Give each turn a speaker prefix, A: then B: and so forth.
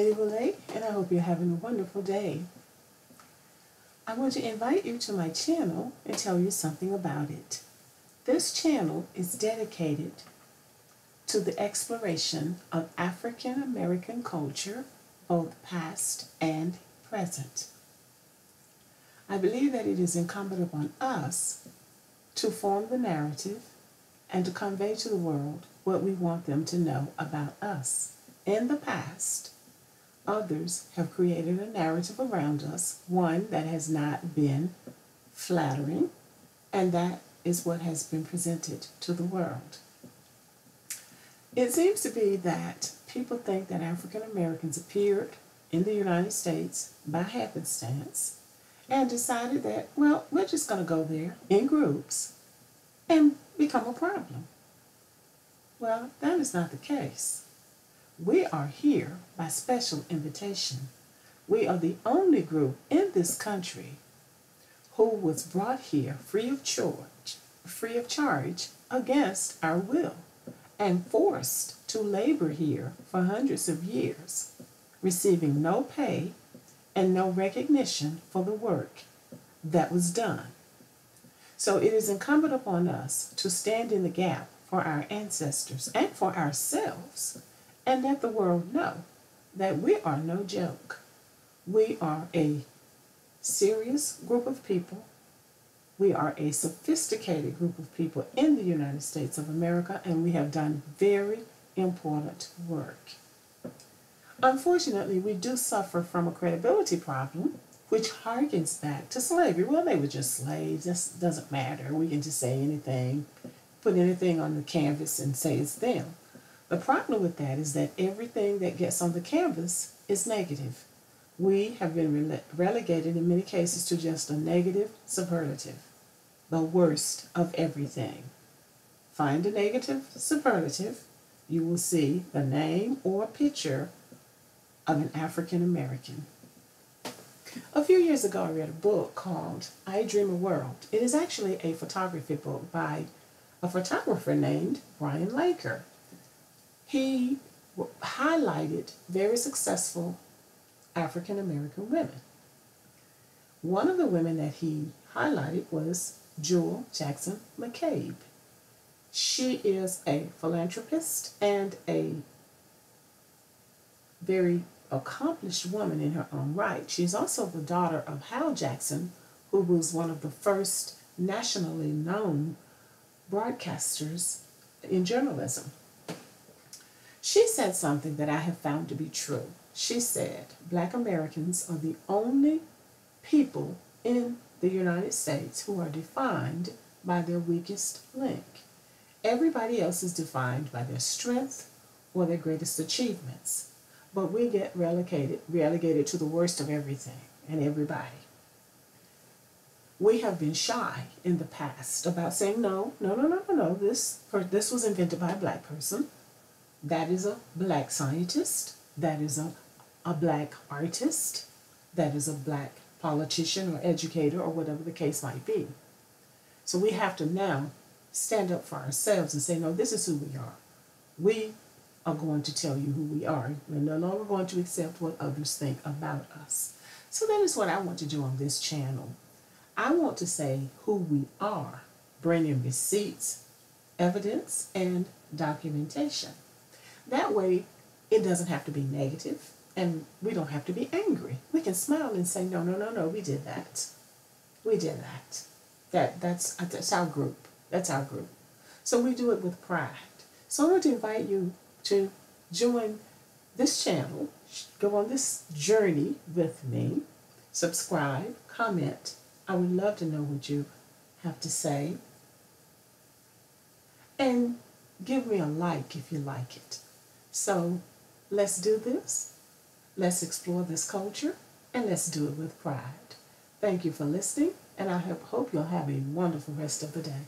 A: Lady Boule, and I hope you're having a wonderful day. I want to invite you to my channel and tell you something about it. This channel is dedicated to the exploration of African American culture, both past and present. I believe that it is incumbent upon us to form the narrative and to convey to the world what we want them to know about us. In the past, others have created a narrative around us, one that has not been flattering, and that is what has been presented to the world. It seems to be that people think that African Americans appeared in the United States by happenstance and decided that, well, we're just going to go there in groups and become a problem. Well, that is not the case. We are here by special invitation. We are the only group in this country who was brought here free of charge against our will and forced to labor here for hundreds of years, receiving no pay and no recognition for the work that was done. So it is incumbent upon us to stand in the gap for our ancestors and for ourselves and let the world know that we are no joke. We are a serious group of people. We are a sophisticated group of people in the United States of America, and we have done very important work. Unfortunately, we do suffer from a credibility problem, which harkens back to slavery. Well, they were just slaves. This doesn't matter. We can just say anything, put anything on the canvas and say it's them. The problem with that is that everything that gets on the canvas is negative. We have been relegated in many cases to just a negative superlative, the worst of everything. Find a negative superlative, you will see the name or picture of an African American. A few years ago, I read a book called I Dream a World. It is actually a photography book by a photographer named Brian Laker. He highlighted very successful African American women. One of the women that he highlighted was Jewel Jackson McCabe. She is a philanthropist and a very accomplished woman in her own right. She's also the daughter of Hal Jackson, who was one of the first nationally known broadcasters in journalism. She said something that I have found to be true. She said, Black Americans are the only people in the United States who are defined by their weakest link. Everybody else is defined by their strength or their greatest achievements. But we get relegated to the worst of everything and everybody. We have been shy in the past about saying, no, this was invented by a Black person. That is a Black scientist. That is a Black artist. That is a Black politician or educator or whatever the case might be. So we have to now stand up for ourselves and say, no, this is who we are. We are going to tell you who we are. We're no longer going to accept what others think about us. So that is what I want to do on this channel. I want to say who we are, bring in receipts, evidence, and documentation. That way, it doesn't have to be negative, and we don't have to be angry. We can smile and say, no, we did that. We did that. That's our group. That's our group. So we do it with pride. So I want to invite you to join this channel, go on this journey with me, subscribe, comment. I would love to know what you have to say, and give me a like if you like it. So let's do this, let's explore this culture, and let's do it with pride. Thank you for listening, and I hope you'll have a wonderful rest of the day.